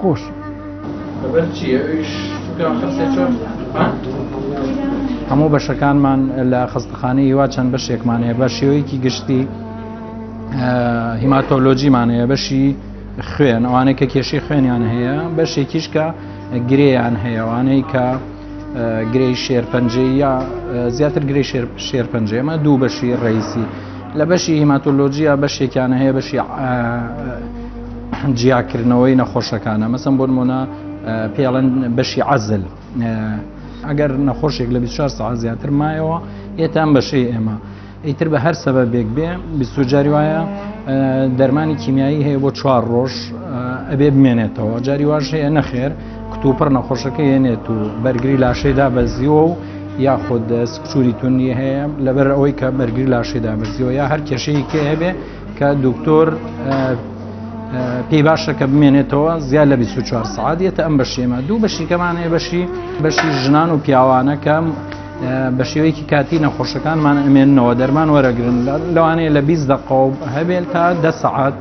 خۆش هەموو بەشەکانمان لە خستەخانەی هیوا چەند بەشێکمان هەیە بە شێوەیەکی گشتی هیماتۆلۆجیمان هەیە بەشی خوێن ئەوانەی کە کێشەی خوێنیان هەیە بەشێکیش کە گرێیان هەیە ئەوانەی کە گرەی شێرپەنجەی یا زیاتر گرەی شێرپەنجەی ئەمە دوو بەشی ڕئیسی لە بەشی هیماتۆلۆجیە بەشێکیان هەیە بەشی جیاکردنەوەی نەخۆشەکانە مەسەن بۆ نمونە پێڵەن بەشی عەزل ئەگەر نەخۆشێک لە 24 ساعت زیاتر مایەوە هێتان بەشەی ئێمە ئیتر بە هەر سەبەبێک بێ 20 جاری وایە دەرمانی کیمیایی هەیە بۆ 4 ڕۆژ ئەبێ بمێنێتەوە جاری واش هەیە نەخێر کتوپڕ نەخۆشەکە هێنێت و بەرگری لاشەیدا بەزیوە و یاخود سکچوری تونی هەیە لەبەر ئەوەی کە بەرگری لاشەیدا بەزیوە یا هەر کێشەیەکی هەبێ کە دکتۆر پێی باشە کە بمێنێتەوە زیاد لە 24 ساعت دێتە ئەم بەشێمە دوو بەشیکەمان هەیە بەشی ژنان و پیاوانەکە بە شێوەیەکی کاتی نەخۆشەکانمان ئەمێننەوە دەرمان وەرەگرن لەوانەیە لە 20 دقە هەبێت تا 10 ساعت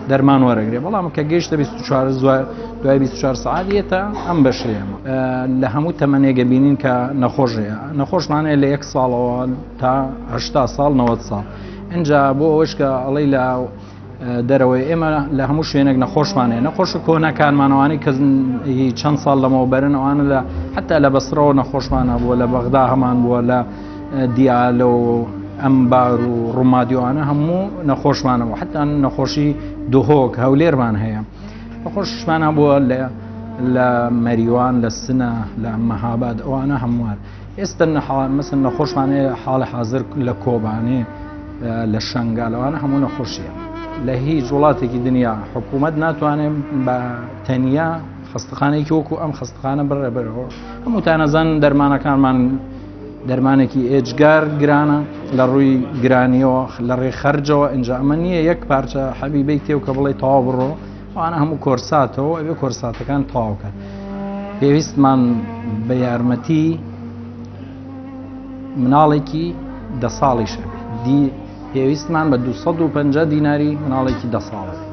دەرمان وەرەگرێ بەڵام کە گەیشتە 24 دوای 24 ساعت دێتە ئەم بەشێمە لە هەموو تەمەنێگە بینین کە نەخۆشەیە نەخۆشمانەیە لە 1 ساڵەوە تا 80 ساڵ 90 ساڵ اینجا بۆ ئەوەش کە ئەڵەی لە دەرەوەی ئێمە لە هەموو شوێنێک نەخۆشمانەیە نەخۆشە کۆنەکانمانەوەی کە چەند ساڵ لەمەوە بەرن ئەوانە لە حتا لە بەسرەوە نەخۆشمانە بووە لە بەغدا هەمان بووە لە دیالە و ئەمبار و ڕوومادیوانە هەموو نەخۆشمانەوە حتا نەخۆشی دوهۆک هەولێرمان هەیە نەخۆشمانە بووە لە مەریوان لە سنە لە مەهاباد ئەوانە هەمووان ئێستا مەسن نەخۆشمانەیە حاڵە حازر لە کۆبانێ لە شەنگالەوانە هەموو نەخۆشیە لە هیچ وڵاتێکی دنیا حکوومەت ناتوانێت بە تەنیا خستەخانەیەکی وەکو ئەم خستەخانە بڕێ بەرەوە هەمووتانەزان دەرمانەکانمان دەرمانێکی ئێجگار گرانە لە ڕووی گرانیەوە لە ڕێی خەرجەوە ئینجا ئەمە نییە یەک پارچە حەبیبەی تێو کە بڵێ تەواو بڕۆ ئەوانە هەموو کۆرساتەوە ئەوێ کۆرساتەکان تەواوکەن پێویستمان بە یارمەتی مناڵێکی 10 ساڵیشە پێویستمان بە 250 دیناری مناڵێکی 10 ساڵە